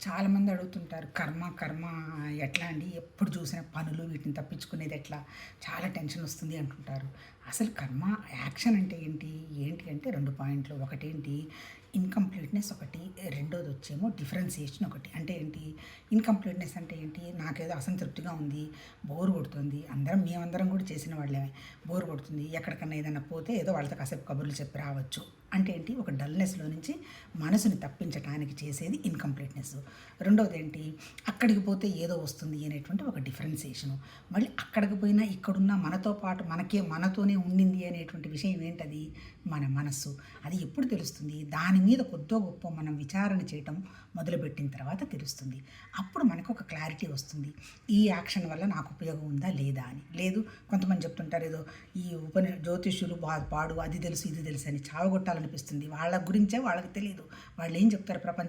చాలామంది అడుగుతుంటారు కర్మ కర్మ ఎట్లా అండి ఎప్పుడు చూసిన పనులు వీటిని తప్పించుకునేది ఎట్లా చాలా టెన్షన్ వస్తుంది అంటుంటారు. అసలు కర్మ యాక్షన్ అంటే ఏంటి ఏంటి అంటే రెండు పాయింట్లు. ఒకటేంటి ఇన్కంప్లీట్నెస్, ఒకటి రెండోది వచ్చేమో డిఫరెన్సియేషన్. ఒకటి అంటే ఏంటి ఇన్కంప్లీట్నెస్ అంటే ఏంటి, నాకేదో అసంతృప్తిగా ఉంది, బోర్ కొడుతుంది, మేమందరం కూడా చేసిన వాళ్ళే, బోర్ కొడుతుంది, ఎక్కడికన్నా ఏదైనా పోతే ఏదో వాళ్ళతో కాసేపు కబుర్లు చెప్పి రావచ్చు అంటే ఏంటి, ఒక డల్నెస్లో నుంచి మనసుని తప్పించడానికి చేసేది ఇన్కంప్లీట్నెస్. రెండవది ఏంటి, అక్కడికి పోతే ఏదో వస్తుంది అనేటువంటి ఒక డిఫరెన్సియేషను. మళ్ళీ అక్కడికి పోయినా ఇక్కడున్న మనతో పాటు మనతోనే ఉండింది అనేటువంటి విషయం ఏంటది, మన మనస్సు. అది ఎప్పుడు తెలుస్తుంది, దాని మీద కొద్దో గొప్ప మనం విచారణ చేయటం మొదలుపెట్టిన తర్వాత తెలుస్తుంది. అప్పుడు మనకు ఒక క్లారిటీ వస్తుంది, ఈ యాక్షన్ వల్ల నాకు ఉపయోగం ఉందా లేదా అని. లేదు, కొంతమంది చెప్తుంటారు ఏదో ఈ జ్యోతిష్యులు పాడు అది తెలుసు ఇది తెలుసు అని చావగొట్టాలనిపిస్తుంది. వాళ్ళ గురించే వాళ్ళకి తెలియదు, వాళ్ళు ఏం చెప్తారు ప్రపంచం